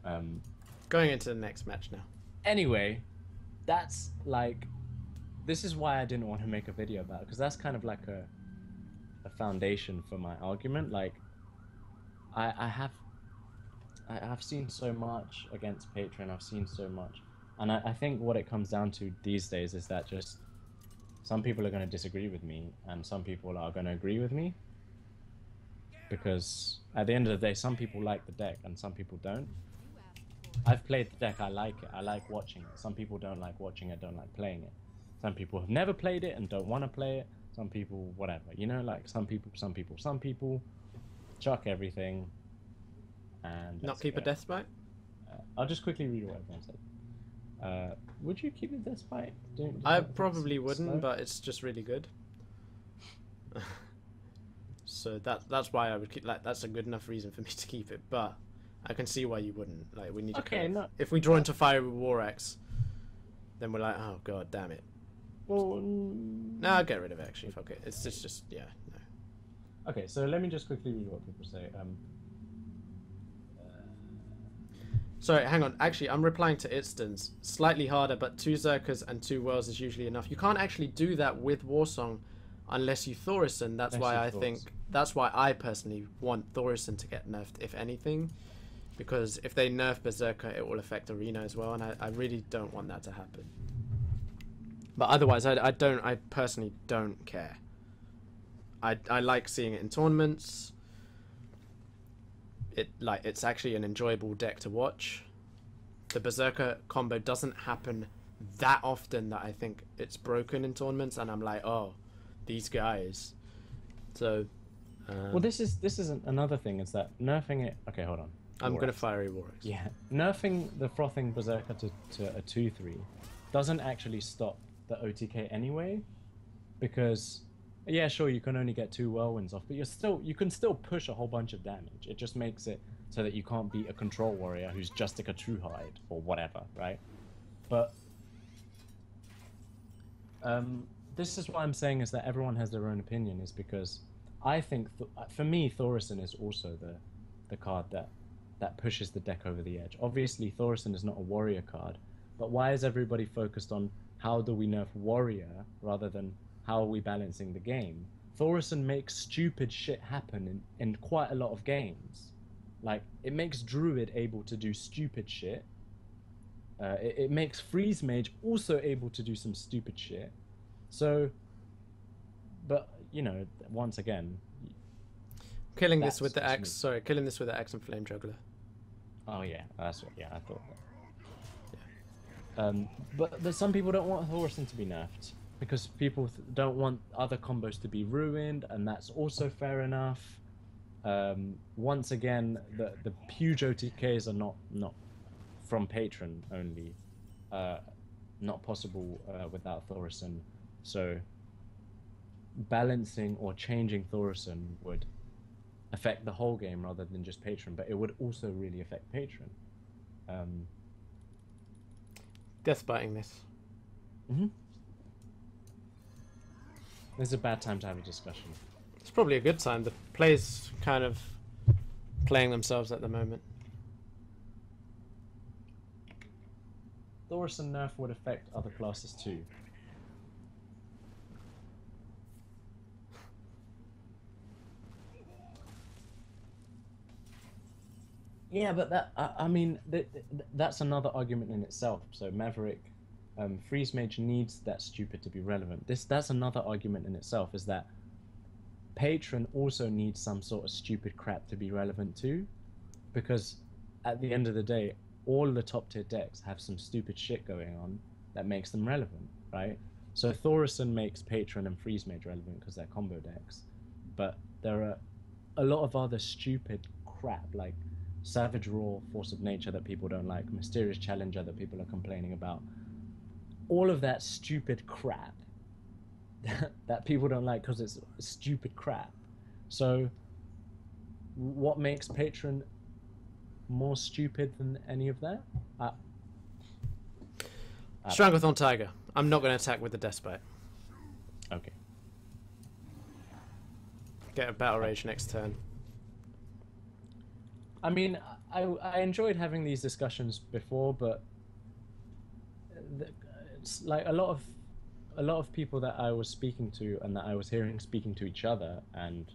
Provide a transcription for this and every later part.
Going into the next match now. Anyway, that's like, this is why I didn't want to make a video about it, because that's kind of like a foundation for my argument. Like, I have I've seen so much against Patreon. I've seen so much, and I think what it comes down to these days is that just some people are going to disagree with me, and some people are going to agree with me. Because at the end of the day, some people like the deck and some people don't. I've played the deck. I like it. I like watching it. Some people don't like watching it, don't like playing it. Some people have never played it and don't want to play it. Some people, whatever. You know, like some people chuck everything and Not let's keep a go. death spite? I'll just quickly read what everyone said. Would you keep it this fight? I probably wouldn't, but it's just really good. So that's why I would keep. Like, that's a good enough reason for me to keep it. But I can see why you wouldn't. Like, we need to. Okay, no. If we draw into Fiery War Axe, then we're like, oh god, damn it. Well, No, I'll get rid of it. Actually, fuck it. It's just yeah, no. okay. So let me just quickly read what people say. Sorry, hang on. Actually, I'm replying to Itstons. Slightly harder, but 2 Zerkers and 2 Wells is usually enough. You can't actually do that with Warsong unless you Thorison. That's why I think. That's why I personally want Thorison to get nerfed, if anything. Because if they nerf Berserker, it will affect Arena as well, and I really don't want that to happen. But otherwise, I personally don't care. I like seeing it in tournaments. It's actually an enjoyable deck to watch. The Berserker combo doesn't happen that often that I think it's broken in tournaments, and I'm like, oh, these guys. So, well, this is another thing. Is that nerfing it? Okay, hold on. I'm gonna Fiery War Axe. Yeah, nerfing the frothing Berserker to a 2/3 doesn't actually stop the OTK anyway, because yeah, sure, you can only get 2 whirlwinds off, but you can still push a whole bunch of damage. It just makes it so that you can't beat a control warrior who's just like a true hide or whatever, right? But this is what I'm saying, is that everyone has their own opinion, is because I think for me Thorison is also the card that pushes the deck over the edge. Obviously Thorison is not a warrior card, but why is everybody focused on how do we nerf warrior rather than how are we balancing the game? Thorison makes stupid shit happen in quite a lot of games. Like, it makes Druid able to do stupid shit. It makes Freeze Mage also able to do some stupid shit. So, but, you know, once again... Killing this with the axe, sorry, killing this with the axe and Flame Juggler. Oh yeah, that's what, yeah, I thought that. Yeah. But some people don't want Thorison to be nerfed, because people don't want other combos to be ruined, and that's also fair enough. Once again, the huge OTKs are not from Patron only, not possible without Thorison. So balancing or changing Thorison would affect the whole game rather than just Patron, but it would also really affect Patron. Death biting this. This is a bad time to have a discussion. It's probably a good time. The players kind of playing themselves at the moment. Thorison nerf would affect other classes too. Yeah, but that I mean that's another argument in itself. So Maverick, Freeze Mage needs that stupid to be relevant. That's another argument in itself, is that Patron also needs some sort of stupid crap to be relevant too, because at the end of the day, all the top tier decks have some stupid shit going on that makes them relevant, right? So Thorison makes Patron and Freeze Mage relevant because they're combo decks, but there are a lot of other stupid crap like Savage Roar, Force of Nature that people don't like, Mysterious Challenger that people are complaining about. All of that stupid crap that people don't like because it's stupid crap. So what makes Patron more stupid than any of that? Stranglethorn Tiger. I'm not going to attack with the Despite. Okay. Get a Battle Rage next turn. I mean, I enjoyed having these discussions before, but the- it's like a lot of people that I was speaking to and that I was hearing speaking to each other and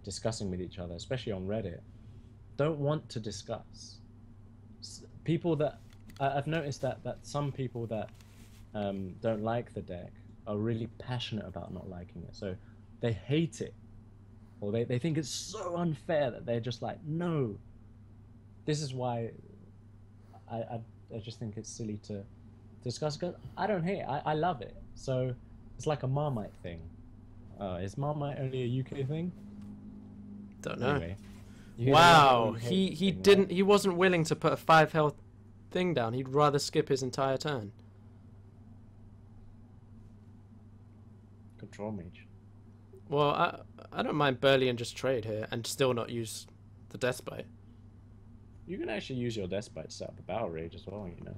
discussing with each other, especially on Reddit, don't want to discuss. People that I've noticed that some people that don't like the deck are really passionate about not liking it. So they hate it, or they think it's so unfair that they're just like, no. This is why I I, I just think it's silly to discuss, because I don't hate it. I love it. So it's like a Marmite thing. Is Marmite only a UK thing? Don't know. Anyway, Wow, he thing, didn't right? he wasn't willing to put a 5 health thing down. He'd rather skip his entire turn. Control mage. Well, I don't mind Burley and just trade here and still not use the Death Bite. You can actually use your Despite to set up a battle rage as well, you know.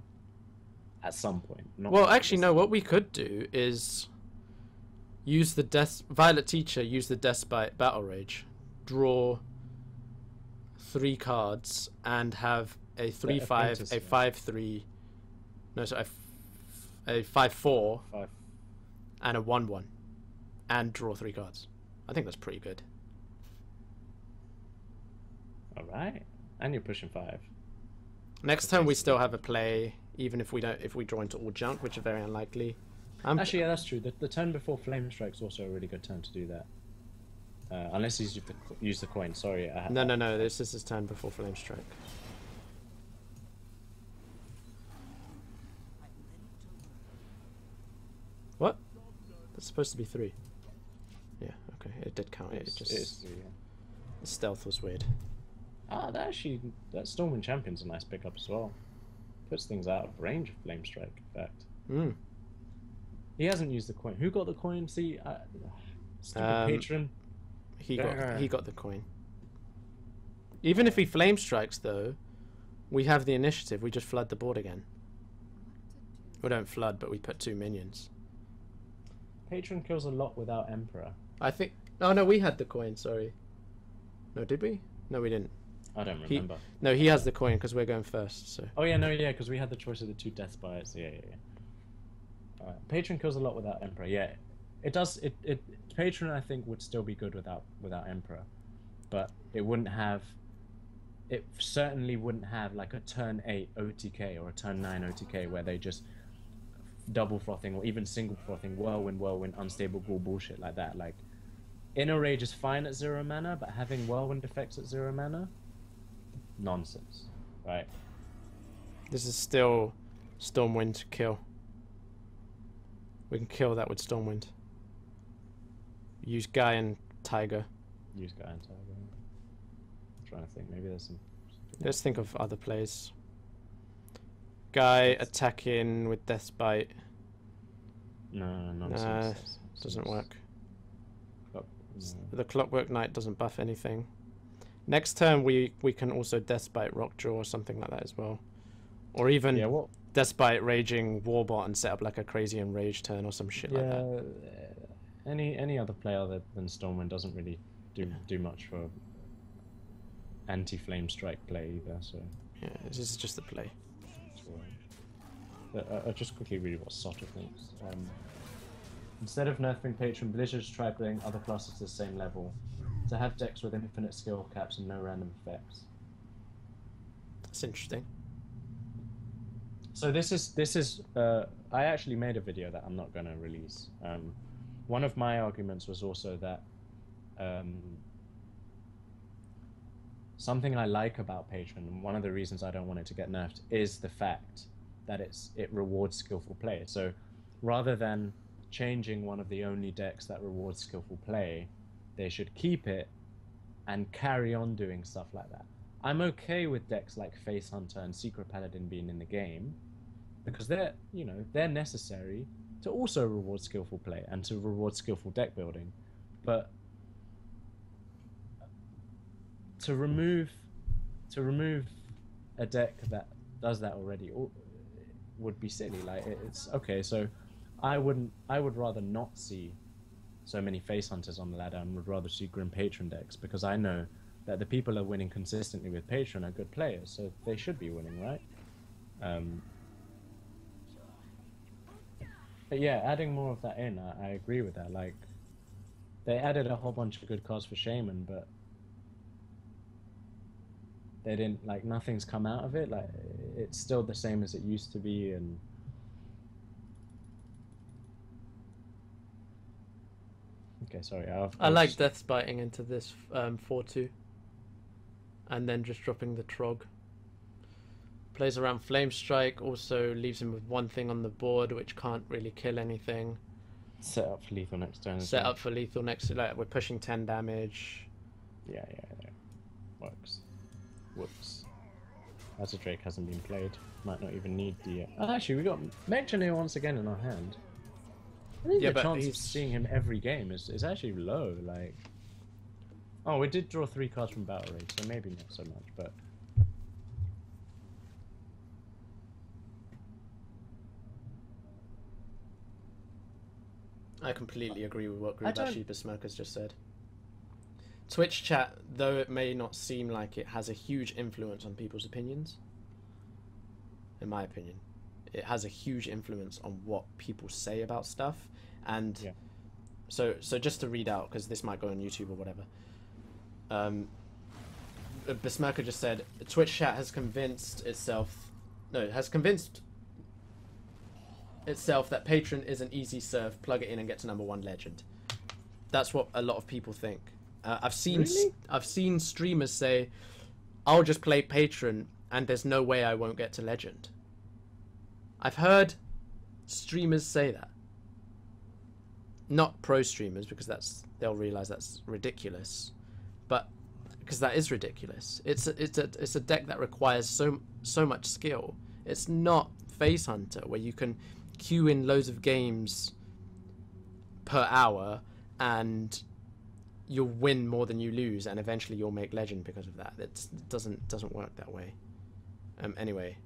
At some point. Not Well, right actually, this no. time. What we could do is use the Violet Teacher, use the Despite Battle Rage, draw 3 cards, and have a 3/5, Apprentice, a yeah. 5/3, no, sorry, a 5/4, Five. and a 1/1, and draw 3 cards. I think that's pretty good. Alright. And you're pushing 5. Next turn we still have a play, even if we draw into all junk, which are very unlikely. Actually, yeah, that's true. The turn before Flame Strike's also a really good turn to do that. Unless he's used the coin. Sorry. No. This is his turn before Flame Strike. What? That's supposed to be 3. Yeah. Okay. It did count. It just yeah. the stealth was weird. That Stormwind Champion's a nice pickup as well. Puts things out of range of Flame Strike, in fact. He hasn't used the coin. Who got the coin? See, stupid patron. He got the coin. Even if he Flame Strikes, though, we have the initiative. We just flood the board again. We don't flood, but we put 2 minions. Patron kills a lot without Emperor. I think... Oh, no, we had the coin, sorry. No, did we? No, we didn't. I don't remember. No, he has the coin because we're going first, so... Oh, yeah, no, yeah, because we had the choice of the 2 Death Spires. Yeah. Patron kills a lot without Emperor, yeah. It does... Patron, I think, would still be good without Emperor. But it wouldn't have... It certainly wouldn't have, like, a turn 8 OTK or a turn 9 OTK where they just double frothing or even single frothing, whirlwind, unstable ghoul bullshit like that. Like, Inner Rage is fine at 0 mana, but having whirlwind effects at 0 mana? Nonsense, right? This is still Stormwind kill. We can kill that with Stormwind. Use Guy and Tiger. Use Guy and Tiger. I'm trying to think, maybe there's some... Let's think of other plays. Guy attacking with Death's Bite. No, nonsense. Doesn't work. No. The Clockwork Knight doesn't buff anything. Next turn we can also Deathbite Rockjaw or something like that as well. Or even Deathbite Raging Warbot and set up like a crazy Enrage turn or some shit like that. Any other play other than Stormwind doesn't really do much for anti-Flame Strike play either, so... Yeah, this is just a play. I'll just quickly read what Sotter thinks. Instead of nerfing Patron, Blizzard's try playing other classes to the same level. To have decks with infinite skill caps and no random effects. That's interesting. So this is I actually made a video that I'm not going to release. One of my arguments was also that something I like about Patron, and one of the reasons I don't want it to get nerfed, is the fact that it rewards skillful play. So rather than changing one of the only decks that rewards skillful play, they should keep it and carry on doing stuff like that. I'm okay with decks like Face Hunter and Secret Paladin being in the game because they're necessary to also reward skillful play and to reward skillful deck building. But to remove a deck that does that already would be silly. Like, it's okay, so I would rather not see so many Face Hunters on the ladder and would rather see Grim Patron decks, because I know that the people are winning consistently with Patreon are good players, so they should be winning, right? But yeah, adding more of that in, I agree with that. Like, they added a whole bunch of good cards for Shaman, but they didn't, like, nothing's come out of it. Like, it's still the same as it used to be, and okay, sorry. I like death spiting into this 4-2, and then just dropping the Trog. Plays around Flame Strike, also leaves him with one thing on the board, which can't really kill anything. Set up for lethal next turn. Set up for lethal next turn. Like, we're pushing 10 damage. Yeah. Works. Whoops. As a Drake hasn't been played. Might not even need the... Oh, actually, we got Mechanier once again in our hand. I think the chance of seeing him every game is actually low. Like, oh, we did draw 3 cards from Battle Rage, so maybe not so much, but... I completely agree with what Grubashi Besmirk has just said. Twitch chat, though it may not seem like it, has a huge influence on people's opinions. In my opinion, it has a huge influence on what people say about stuff. And yeah. so just to read out, because this might go on YouTube or whatever. Besmirka just said, Twitch chat has convinced itself that Patron is an easy serve, plug it in and get to #1 legend. That's what a lot of people think. I've seen streamers say, I'll just play Patron and there's no way I won't get to legend. I've heard streamers say that. Not pro streamers, because they'll realize that's ridiculous, but because that is ridiculous. It's a deck that requires so much skill. It's not Face Hunter where you can queue in loads of games per hour and you'll win more than you lose, and eventually you'll make legend because of that. It doesn't work that way. Anyway,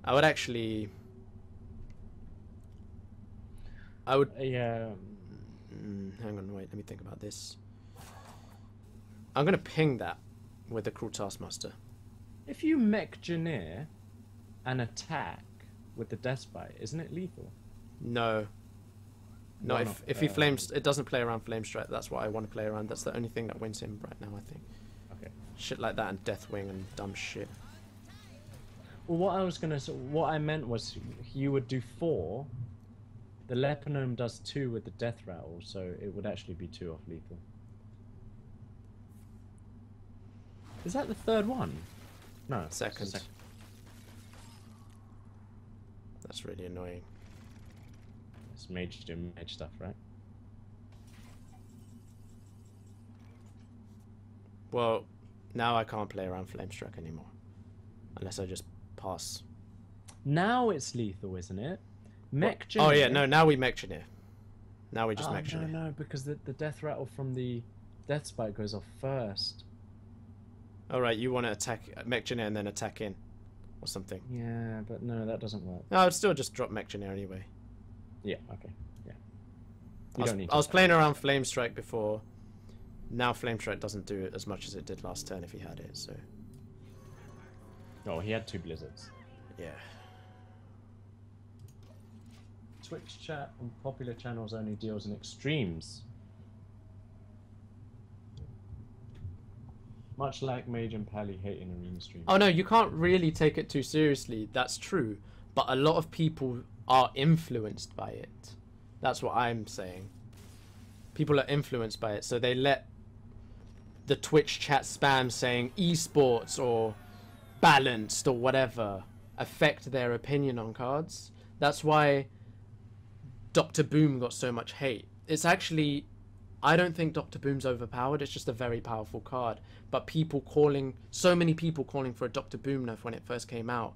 I would actually. Yeah. Hang on, wait. Let me think about this. I'm gonna ping that with the Cruel Taskmaster. If you mech Janir and attack with the Deathbite, isn't it lethal? No. No, if he flames, it doesn't play around Flame Strike. That's what I want to play around. That's the only thing that wins him right now, I think. Okay. Shit like that and Deathwing and dumb shit. Well, what I meant was you would do 4. The Leponome does 2 with the Death Rattle, so it would actually be 2 off lethal. Is that the third one? No, second. That's really annoying. It's mage doing mage stuff, right? Well, now I can't play around Flamestruck anymore. Unless I just pass. Now it's lethal, isn't it? Mech Oh yeah, no, now we Mech Janir. Now we just Mech Janir. No, because the Death Rattle from the Death Spike goes off first. Alright, you want to attack Mech Janir and then attack in. Or something. Yeah, but no, that doesn't work. No, I'd still just drop Mech Janir anyway. Yeah, okay. Yeah. I was playing around Flame Strike before. Now Flame Strike doesn't do it as much as it did last turn if he had it, so. Oh, he had 2 blizzards. Yeah. Twitch chat on popular channels only deals in extremes. Much like Mage and Pally hating arena streams. Oh no, you can't really take it too seriously. That's true. But a lot of people are influenced by it. That's what I'm saying. People are influenced by it, so they let the Twitch chat spam saying esports or balanced or whatever affect their opinion on cards. That's why Dr. Boom got so much hate. It's actually, I don't think Dr. Boom's overpowered. It's just a very powerful card. But so many people calling for a Dr. Boom nerf when it first came out,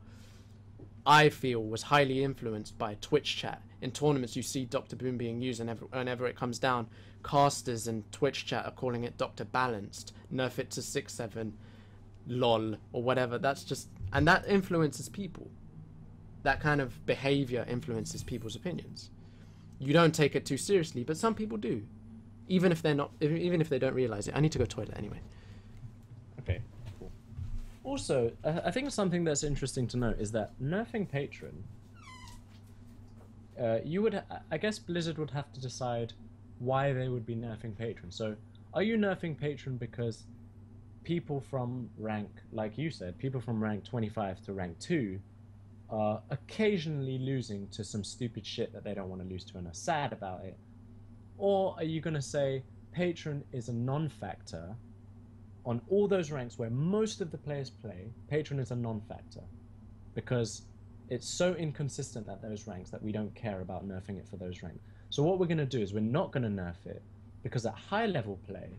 I feel was highly influenced by Twitch chat. In tournaments, you see Dr. Boom being used, and whenever it comes down, casters and Twitch chat are calling it Dr. Balanced. Nerf it to 6/7, lol, or whatever. That's just, and that influences people. That kind of behavior influences people's opinions. You don't take it too seriously, but some people do, even if they're not, even if they don't realize it. I need to go to the toilet anyway. Also, I think something that's interesting to note is that nerfing Patron, I guess Blizzard would have to decide why they would be nerfing Patron. So, are you nerfing Patron because people from rank, like you said, people from rank 25 to rank 2 are occasionally losing to some stupid shit that they don't want to lose to and are sad about it? Or are you going to say Patron is a non-factor on all those ranks where most of the players play? Patron is a non-factor because it's so inconsistent at those ranks that we don't care about nerfing it for those ranks. So what we're going to do is we're not going to nerf it because at high level play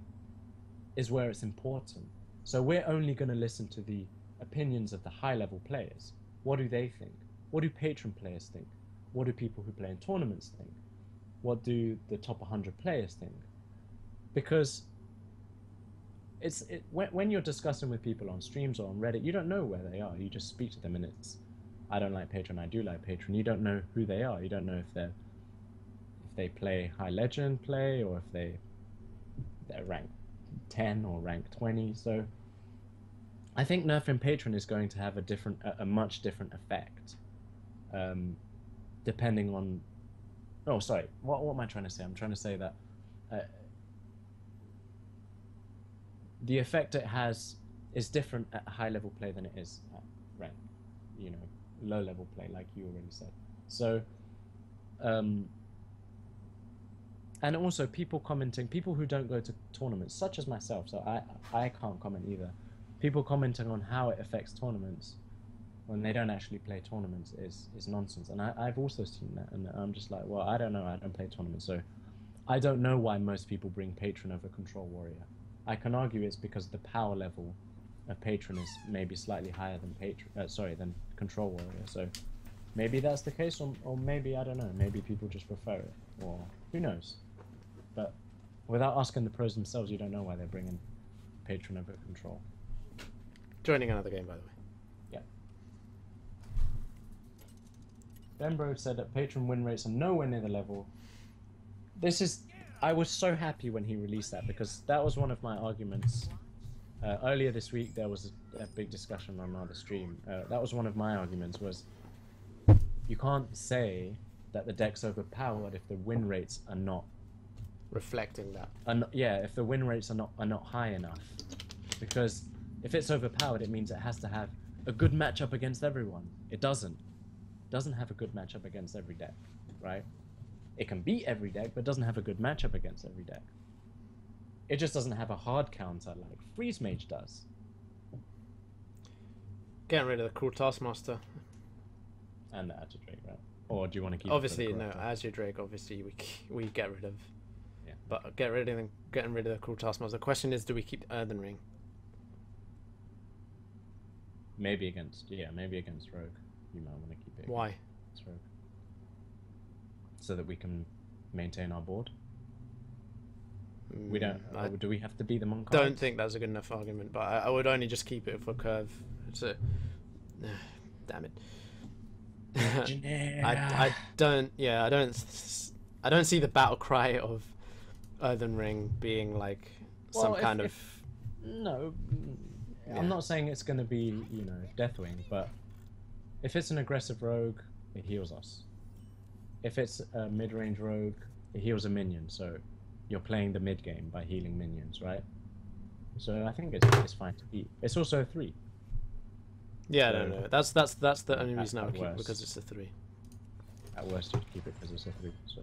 is where it's important. So we're only going to listen to the opinions of the high level players. What do they think? What do Patron players think? What do people who play in tournaments think? What do the top 100 players think? Because when you're discussing with people on streams or on Reddit, you don't know where they are. You just speak to them and it's, I don't like Patron, I do like Patron. You don't know who they are. You don't know if they play high legend play or if they're ranked 10 or ranked 20. So I think nerfing Patron is going to have a much different effect, depending on. Oh, sorry. What am I trying to say? I'm trying to say that the effect it has is different at high level play than it is at rank, low level play, like you already said. So, and also people commenting, people who don't go to tournaments, such as myself. So I can't comment either. People commenting on how it affects tournaments when they don't actually play tournaments is nonsense. And I've also seen that, and I'm just like, well, I don't know. I don't play tournaments, so I don't know why most people bring Patron over Control Warrior. I can argue it's because the power level of Patron is maybe slightly higher than than Control Warrior. So maybe that's the case, or maybe I don't know. Maybe people just prefer it, or who knows. But without asking the pros themselves, you don't know why they're bringing Patron over Control. Joining another game, by the way. Yeah. Benbro said that Patron win rates are nowhere near the level. I was so happy when he released that because that was one of my arguments. Earlier this week there was a big discussion on another stream. That was one of my arguments was you can't say that the deck's overpowered if the win rates are not reflecting that. If the win rates are not high enough, because if it's overpowered, it means it has to have a good matchup against everyone. It doesn't have a good matchup against every deck, right? It can beat every deck, but doesn't have a good matchup against every deck. It just doesn't have a hard counter like Freeze Mage does. Getting rid of the Cruel Taskmaster. And the Azure Drake, right? Or do you want to keep obviously, it? No, Azure Drake, obviously, we get rid of. Yeah. But getting rid of the Cruel Taskmaster. The question is, do we keep the Earthen Ring? Maybe against Rogue. You might want to keep it. Why? Against Rogue. So that we can maintain our board. We don't. Do we have to be the monk? Don't think that's a good enough argument, but I would only just keep it for curve. So, damn it. I don't see the battle cry of Earthen Ring being like some kind of. No, I'm not saying it's going to be Deathwing, but if it's an aggressive rogue, it heals us. If it's a mid-range rogue, it heals a minion. So you're playing the mid game by healing minions, right? So I think it's fine to keep. It's also a 3. Yeah, so no. That's the only reason I would keep it, because it's a 3. At worst, you'd keep it because it's a 3. So,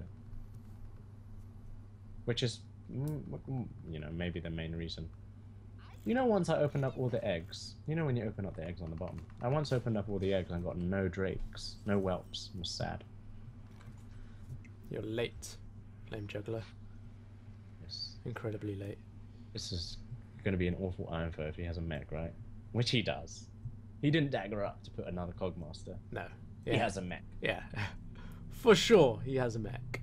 which is, maybe the main reason. Once I opened up all the eggs. When you open up the eggs on the bottom. I once opened up all the eggs and got no drakes, no whelps. I was sad. You're late, Flame Juggler. Yes. Incredibly late. This is going to be an awful Ironfoe if he has a mech, right? Which he does. He didn't dagger up to put another Cogmaster. No. Yeah. He has a mech. Yeah. For sure, he has a mech.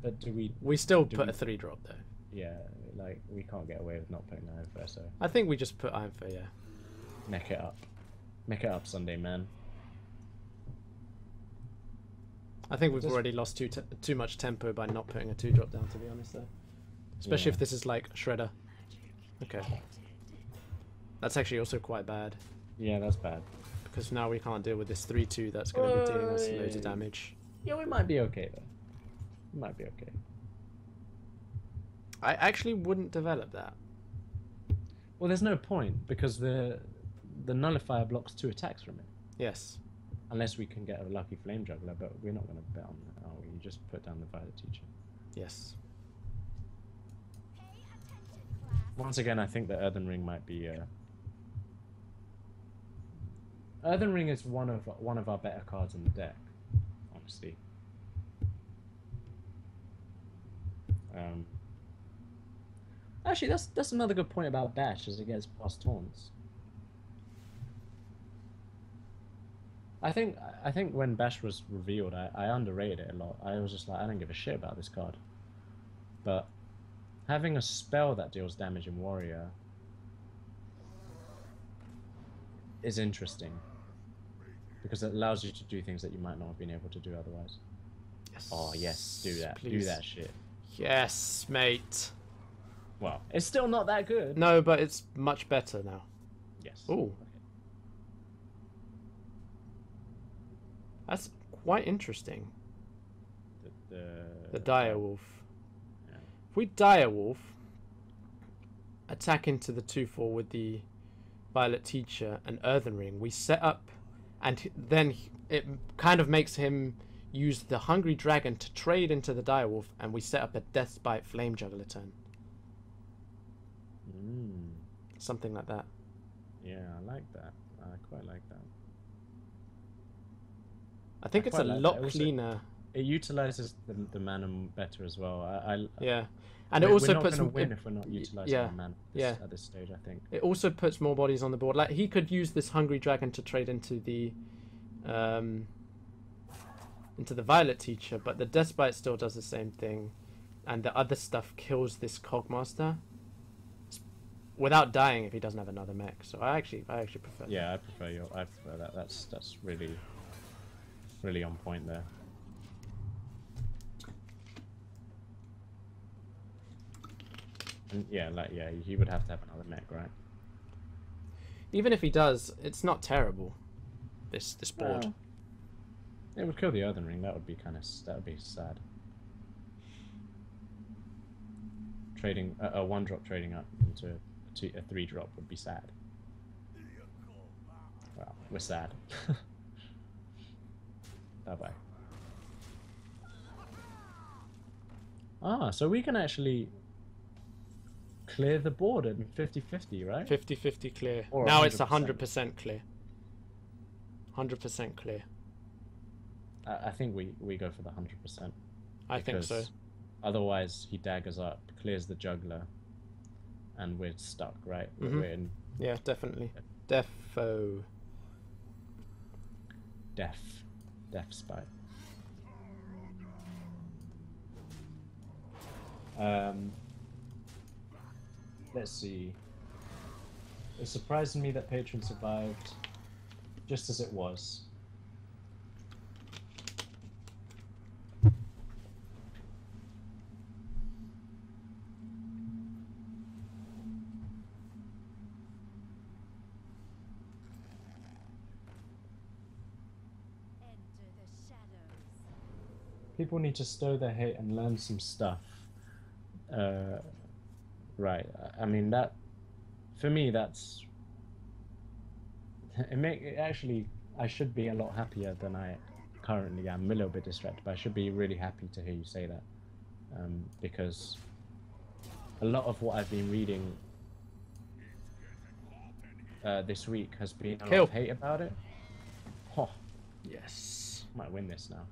But do we... We still put a 3-drop, though. Yeah, we can't get away with not putting Ironfoe, so... I think we just put Ironfoe, yeah. Mech it up. Mech it up, Sunday, man. I think we've already lost too much tempo by not putting a 2-drop down, to be honest, though. Especially if this is like Shredder. Okay. That's actually also quite bad. Yeah, that's bad. Because now we can't deal with this 3/2 that's going to be dealing us loads of damage. Yeah, we might be okay though. We might be okay. I actually wouldn't develop that. Well, there's no point because the nullifier blocks 2 attacks from it. Yes. Unless we can get a lucky flame juggler, but we're not going to bet on that, are we? You just put down the Violet Teacher. Yes. Once again, I think the Earthen Ring might be. Earthen Ring is one of our better cards in the deck, honestly. Actually, that's another good point about Bash as it gets past taunts. I think when Bash was revealed, I underrated it a lot. I was just like, I don't give a shit about this card. But having a spell that deals damage in Warrior is interesting because it allows you to do things that you might not have been able to do otherwise. Yes. Oh yes, do that. Please. Do that shit. Yes, mate. Well, it's still not that good. No, but it's much better now. Yes. Ooh. Okay. That's quite interesting. The Direwolf. Yeah. If we Direwolf, attack into the 2/4 with the Violet Teacher and Earthen Ring, we set up, and then it kind of makes him use the Hungry Dragon to trade into the Direwolf, and we set up a Deathbite Flame Juggler turn. Something like that. Yeah, I like that. I quite like that. I think it's a lot cleaner. It utilizes the mana better as well. Yeah, and it also puts. We're not going to win if we're not utilizing the mana at this stage, I think. It also puts more bodies on the board. Like he could use this Hungry Dragon to trade into the Violet Teacher, but the Deathbite still does the same thing, and the other stuff kills this Cogmaster without dying if he doesn't have another mech. So I actually prefer. Yeah, I prefer that. That's really on point there. And he would have to have another mech, right? Even if he does, it's not terrible. This board. No. It would kill the Earthen Ring. That would be sad. Trading a 1-drop trading up into a 3-drop would be sad. Well, we're sad. Bye bye. So we can actually clear the board at 50-50, right? 50-50 clear. Or now 100%. It's 100% clear. 100% clear. I think we go for the 100%. I think so. Otherwise, he daggers up, clears the juggler, and we're stuck, right? Mm-hmm. We're in. Yeah, definitely. Defo. Death spite. Let's see. It surprised me that Patron survived just as it was. People need to stow their hate and learn some stuff. Right. I mean that. For me, that's. Actually, I should be a lot happier than I currently am. I'm a little bit distracted, but I should be really happy to hear you say that, because a lot of what I've been reading this week has been a lot of hate about it. Oh, yes. Might win this now.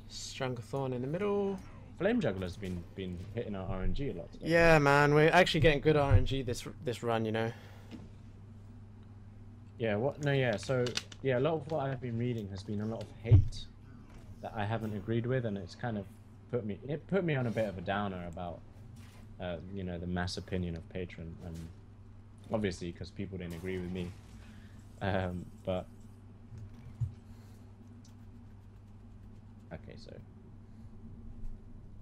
Stranglethorn in the middle. Flame Juggler's been hitting our RNG a lot today. Yeah, man, we're actually getting good RNG this run, you know. Yeah, so a lot of what I've been reading has been a lot of hate that I haven't agreed with, and it's kind of put me on a bit of a downer about the mass opinion of Patron, obviously because people didn't agree with me, but okay, so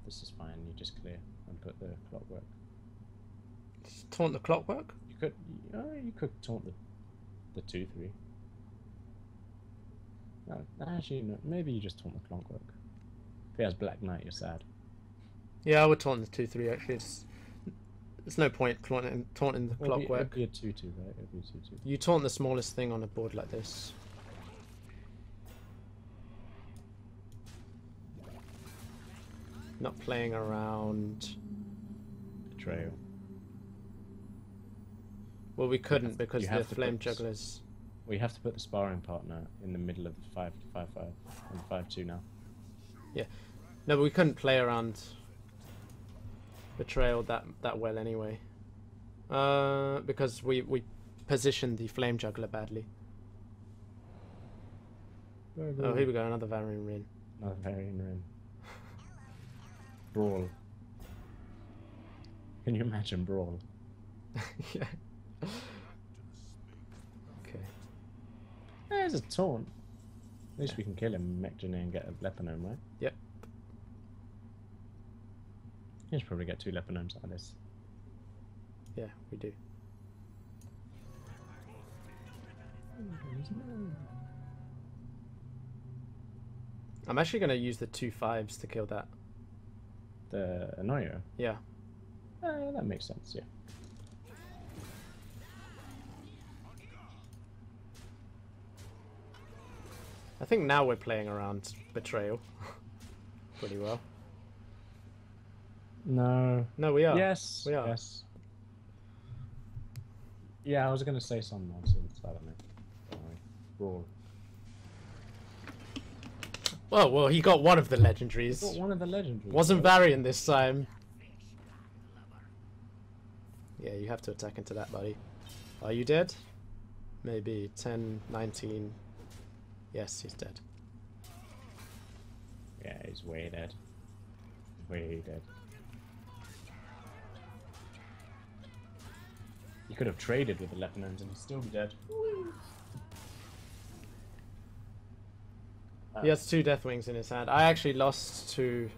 this is fine. You just clear and put the Clockwork. Taunt the Clockwork? You could taunt the the 2/3. No, actually, no, maybe you just taunt the clockwork. If he has Black Knight, you're sad. Yeah, I would taunt the 2/3 actually. There's no point taunting the clockwork. It'd be a 2/2, right? It'd be a 2/2. You taunt the smallest thing on a board like this. Not playing around. Betrayal. Well, we couldn't because the flame jugglers. We have to put the sparring partner in the middle of the 5/5 and 5/2 now. Yeah. No, but we couldn't play around Betrayal that well anyway. Because we positioned the flame juggler badly. Oh, here we go, another Varian Rin. Another Varian Rin. Brawl. Can you imagine Brawl? Yeah. Okay. There's a taunt. At least we can kill him, Mechjane, and get a Leponome, right? Yep. You should probably get 2 Leponomes out of this. Yeah, we do. I'm actually going to use the 2 5s to kill that. The Annoyo? Yeah. That makes sense, yeah. I think now we're playing around Betrayal pretty well. No. No, we are. Yes. We are. Yes. Yeah, I was going to say some nonsense. I don't know. Don't worry. Brawl. Well, he got one of the legendaries. He got one of the legendaries. Wasn't Varian this time. Yeah, you have to attack into that, buddy. Are you dead? Maybe 10, 19. Yes, he's dead. Yeah, he's way dead. Way dead. You could have traded with the Leponons and he'd still be dead. He has 2 Deathwings in his hand. I actually lost to...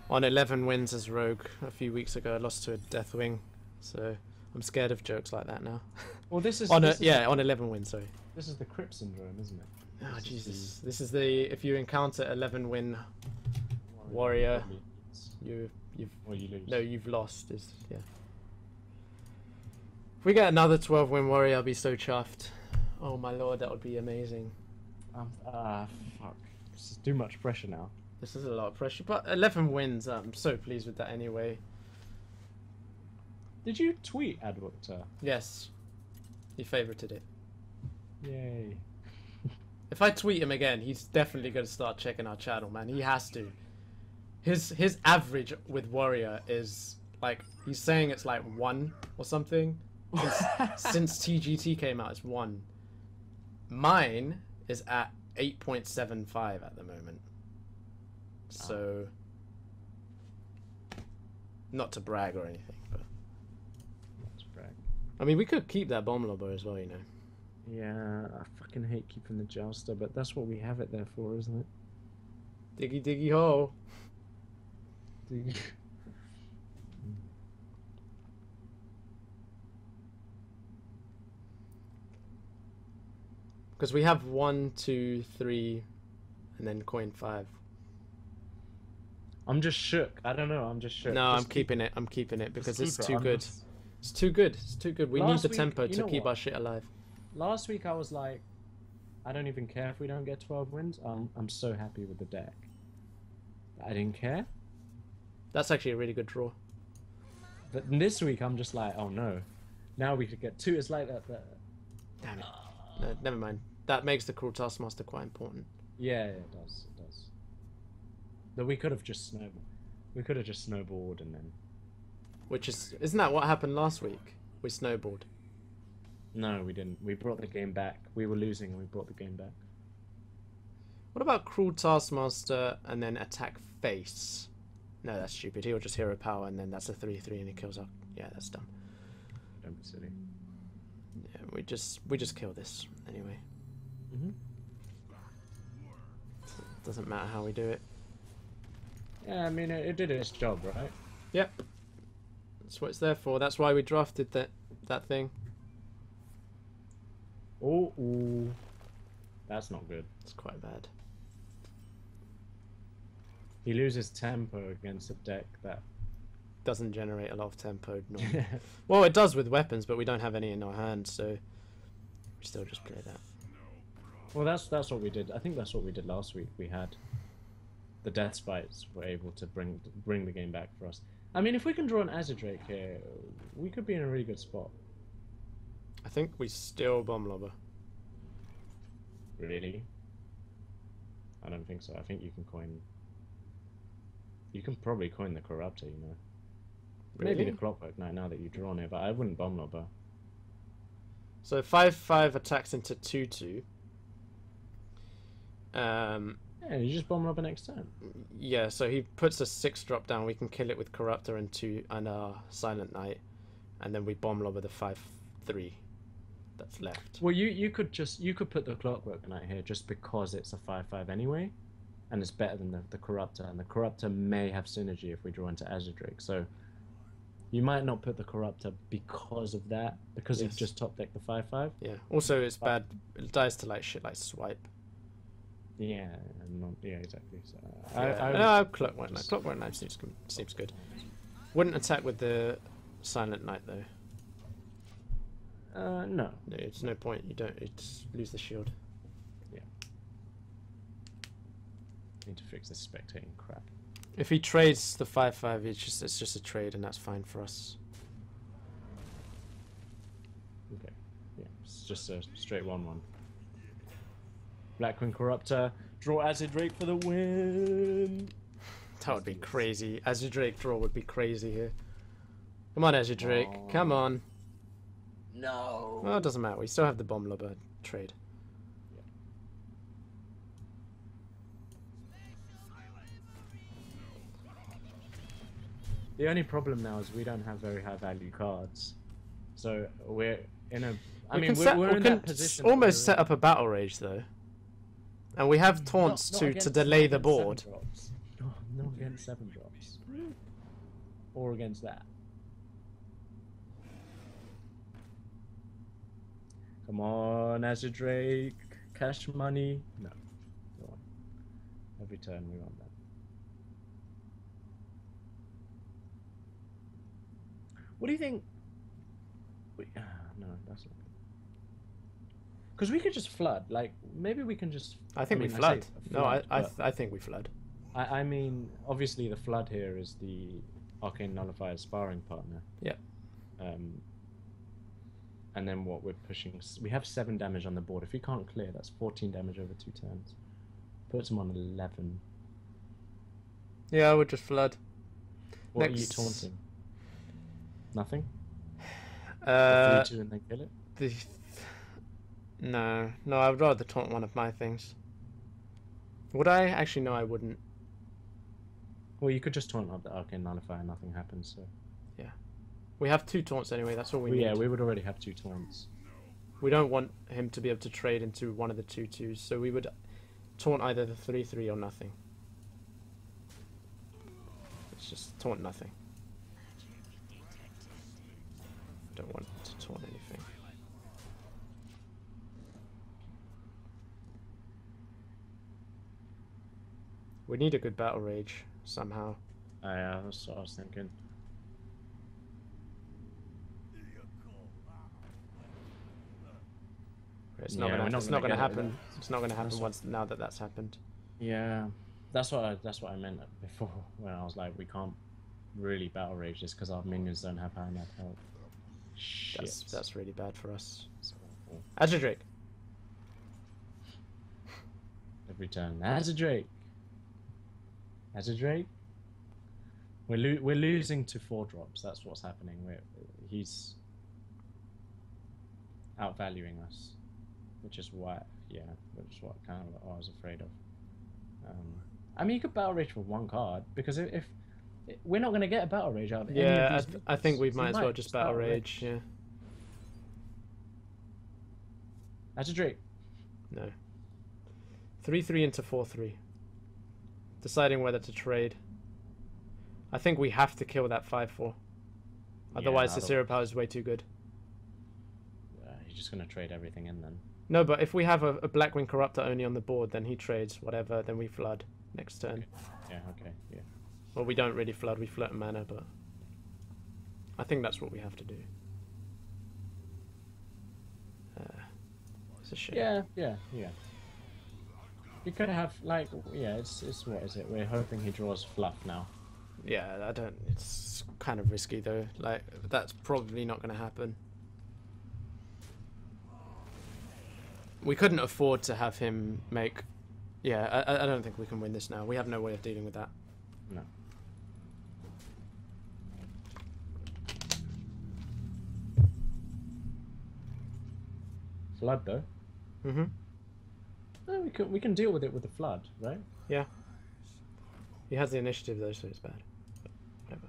On 11 wins as Rogue a few weeks ago, I lost to a Deathwing. So I'm scared of jokes like that now. Well, this is... on 11 wins, sorry. This is the Crypt Syndrome, isn't it? Oh, Jesus. This is the... If you encounter 11 win warrior, you lose. No, you've lost. Yeah. If we get another 12 win warrior, I'll be so chuffed. Oh my lord, that would be amazing. Fuck. This is too much pressure now. This is a lot of pressure, but 11 wins, I'm so pleased with that anyway. Did you tweet Adwoctor? Yes. He favorited it. Yay. If I tweet him again, he's definitely going to start checking our channel, man. He has to. His average with warrior is, like, he's saying it's like 1 or something. Since TGT came out, it's 1. Mine is at 8.75 at the moment. So, not to brag or anything, but... Not to brag. I mean, we could keep that bomb lobber as well, you know. Yeah, I fucking hate keeping the jouster, but that's what we have it there for, isn't it? Diggy diggy hole. Diggy. Because we have 1, 2, 3, and then coin 5. I'm just shook. I don't know. I'm just shook. No, I'm keeping it. I'm keeping it because it's too good. It's too good. It's too good. We need the tempo to keep our shit alive. Last week I was like, I don't even care if we don't get 12 wins. I'm so happy with the deck. I didn't care. That's actually a really good draw. But this week I'm just like, oh no. Now we could get 2. It's like that. Damn it. No, never mind. That makes the Cruel Taskmaster quite important. Yeah, it does. It does. But we could have just snowballed. We could have just snowballed and then... Isn't that what happened last week? We snowballed. No, we didn't. We brought the game back. We were losing and we brought the game back. What about Cruel Taskmaster and then attack face? No, that's stupid. He'll just hero power and then that's a 3/3 and he kills our... Yeah, that's dumb. Don't be silly. Yeah, we just kill this anyway. Doesn't matter how we do it. Yeah, I mean, it did its job, right? Yep. That's what it's there for. That's why we drafted that thing. Oh, ooh. That's not good. It's quite bad. He loses tempo against a deck that doesn't generate a lot of tempo. Well, it does with weapons, but we don't have any in our hand, so we still just play that. Well, that's what we did. I think that's what we did last week. We had the Death Spites were able to bring the game back for us. I mean, if we can draw an Azadrake here, we could be in a really good spot. I think we still Bomb Lobber. Really? I don't think so. I think you can coin... You can probably coin the Corruptor, you know. Really? Maybe the Clockwork Knight now that you've drawn it, but I wouldn't Bomb Lobber. So 5/5 attacks into 2/2. Yeah, you just Bomb Lobber next turn. Yeah, so he puts a 6 drop down. We can kill it with Corruptor and Silent Knight, and then we Bomb Lobber the 5/3 that's left. Well, you could put the Clockwork Knight here just because it's a 5/5 anyway, and it's better than the Corruptor, and the Corruptor may have synergy if we draw into Azadrake. So you might not put the Corruptor because of that, because Yes. it's just top deck the 5/5. Yeah. Also, it's bad. It dies to like shit like Swipe. Yeah, yeah, exactly. So Clockwork Knight. Clockwork Knight seems good. Wouldn't attack with the Silent Knight though. No. No, it's no point. You just lose the shield. Yeah. Need to fix this spectating crap. If he trades the 5/5, it's just a trade, and that's fine for us. Okay. Yeah, it's just a straight 1/1. Blackwing Corruptor, draw Azadrake for the win. That would be crazy. Azadrake draw would be crazy here. Come on, Azadrake. Come on. No. Well, it doesn't matter. We still have the Bomb Lobber trade. Yeah. The only problem now is we don't have very high value cards, so we're in a. We're in that position. Almost set up a battle rage though, and we have taunts to delay the board. No against 7 drops, or against that. Come on, Azadrake, cash money. No, go on. Every turn we want that. What do you think? No, that's not good. Because we could just flood. Like maybe we can just. I think we flood. I think we flood. I mean, obviously the flood here is the Arcane Nullifier's sparring partner. Yeah. And then what we're pushing, we have 7 damage on the board. If we can't clear, that's 14 damage over 2 turns. Puts him on 11. Yeah, I would just flood. What are you taunting? Nothing? 3/2 and then kill it? No, I would rather taunt one of my things. Would I? Actually, no, I wouldn't. Well, you could just taunt up the Arcane Nullifier and nothing happens, so... Yeah. We have 2 taunts anyway, that's all we need. Yeah, we would already have 2 taunts. We don't want him to be able to trade into one of the 2/2s, so we would taunt either the 3/3 or nothing. It's just taunt nothing. I don't want to taunt anything. We need a good battle rage somehow. Yeah, that's what I was thinking. It's not gonna happen. It's not gonna happen once now that that's happened. Yeah, that's what I meant before when I was like, we can't really battle rage this because our minions don't have high enough health. Shit. That's really bad for us. Azadrake. Every turn, Azadrake. We're losing to 4 drops. That's what's happening. He's outvaluing us, which is what kind of I was afraid of. I mean, you could battle rage for 1 card because if we're not going to get a battle rage out of any of these I think we might as well just battle rage. Yeah. Azadrake. No. 3/3 into 4/3. Deciding whether to trade. I think we have to kill that 5/4. Otherwise, the 0 power is way too good. He's just going to trade everything in then. No, but if we have a Blackwing Corruptor only on the board, then he trades whatever, then we flood next turn. Yeah, okay, yeah. Well, we don't really flood, we float a mana, but I think that's what we have to do. It's a shame. Yeah. We could have, like, yeah, it's what is it? We're hoping he draws fluff now. Yeah, it's kind of risky though. Like, that's probably not going to happen. We couldn't afford to have him make... Yeah, I don't think we can win this now. We have no way of dealing with that. No. Flood, though. Mm-hmm. No, we can deal with it with the flood, right? Yeah. He has the initiative though, so it's bad. But whatever.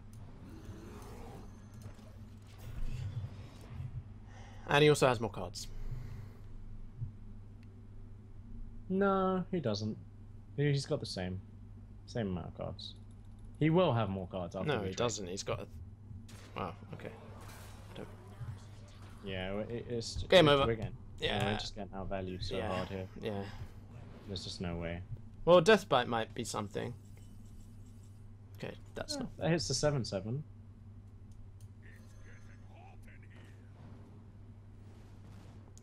And he also has more cards. No, he doesn't. He's got the same amount of cards. He will have more cards after. No, he doesn't. He's got a... Wow, okay. I don't... Yeah, it's... Game over. Again. Yeah. We're just getting outvalued so hard here. Yeah. There's just no way. Well, Deathbite might be something. Okay, that's not... That hits the 7/7.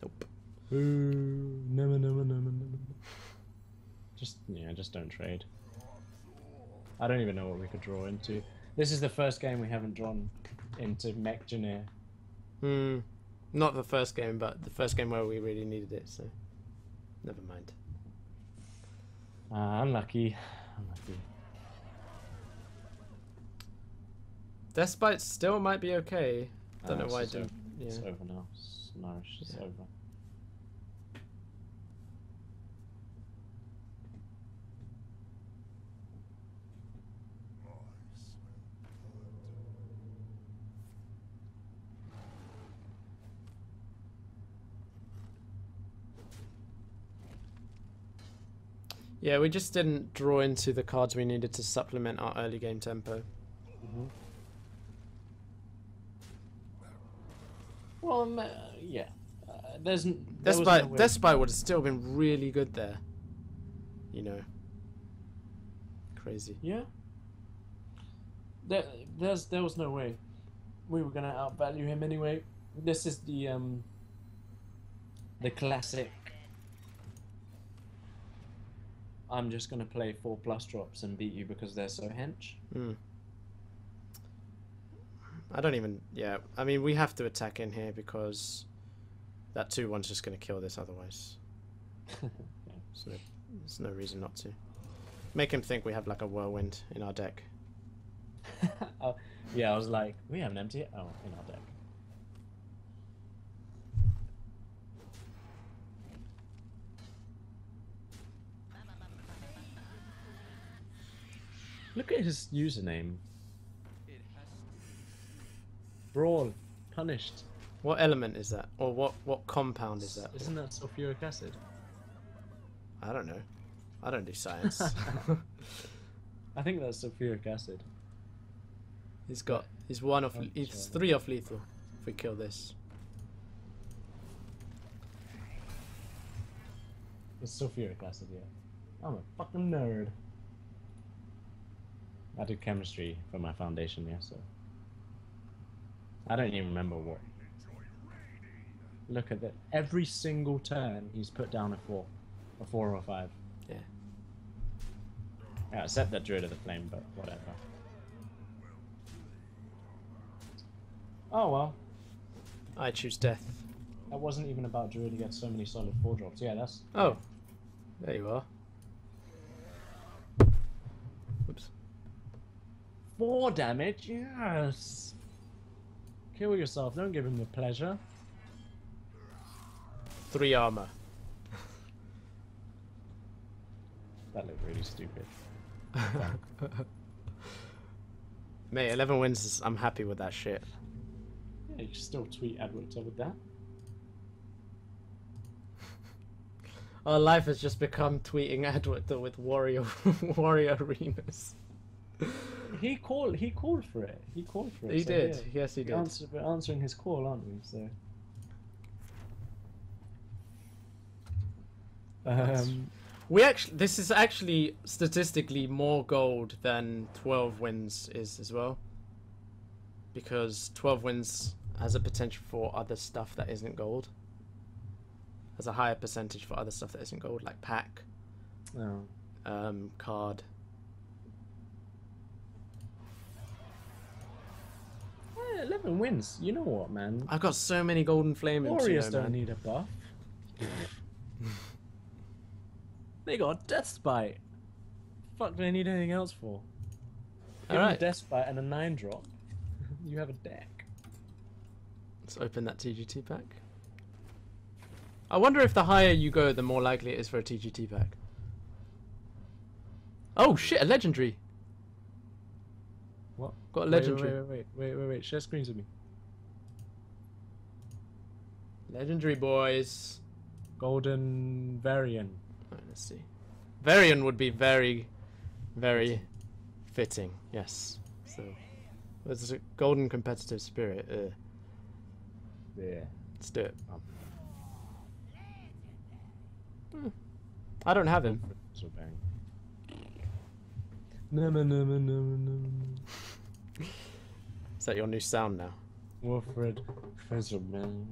Nope. Ooh, never. Just don't trade. I don't even know what we could draw into. This is the first game we haven't drawn into Mech Engineer. Not the first game, but the first game where we really needed it, so... Never mind. Unlucky. Deathbite still might be okay. Don't know why I didn't... It's over now. It's nourished. It's over. Yeah, we just didn't draw into the cards we needed to supplement our early game tempo. Well, yeah. Deathbite would have still been really good there. You know. Crazy. Yeah. There was no way. We were gonna outvalue him anyway. This is the classic. I'm just gonna play 4+ drops and beat you because they're so hench. I don't even... Yeah, I mean, we have to attack in here because that 2/1's just going to kill this otherwise. There's no reason not to. Make him think we have like a whirlwind in our deck. Yeah, I was like, we have an empty... Oh, in our deck. Look at his username. Brawl. Punished. What element is that? Or what compound is that? Isn't that sulfuric acid? I don't know. I don't do science. I think that's sulfuric acid. He's 3 off lethal if we kill this. It's sulfuric acid, yeah. I'm a fucking nerd. I did chemistry for my foundation, yeah, so... I don't even remember what. Look at that. Every single turn, he's put down a 4 or a 5. Yeah. Yeah, except that Druid of the Flame, but whatever. Oh well. I choose death. That wasn't even about Druid to get so many solid 4 drops. Yeah, that's... Oh. There you are. Oops. 4 damage? Yes! Kill yourself, don't give him the pleasure. 3 armor. That looked really stupid. Mate, 11 wins, I'm happy with that shit. Yeah, you can still tweet Edward with that. Our life has just become tweeting Edward with warrior arenas. He called for it. He called for it. He so did. yeah. Yes, he did. We're answering his call, aren't we? So. This is actually statistically more gold than 12 wins is as well. Because 12 wins has a potential for other stuff that isn't gold. Has a higher percentage for other stuff that isn't gold, like pack, card. 11 wins. You know what, man? I've got so many golden flame Warriors don't need a buff. They got Death Spite. Fuck, do they need anything else for? Give them a Death Spite and a 9-drop. You have a deck. Let's open that TGT pack. I wonder if the higher you go, the more likely it is for a TGT pack. Oh shit, a legendary. What? Got a legendary. Wait. Share screens with me. Legendary, boys. Golden Varian. Right, let's see. Varian would be very, very fitting. Yes. So, there's a golden competitive spirit. Yeah. Let's do it. I don't have him. So bang. Is that your new sound now? Wilfred Fizzleman.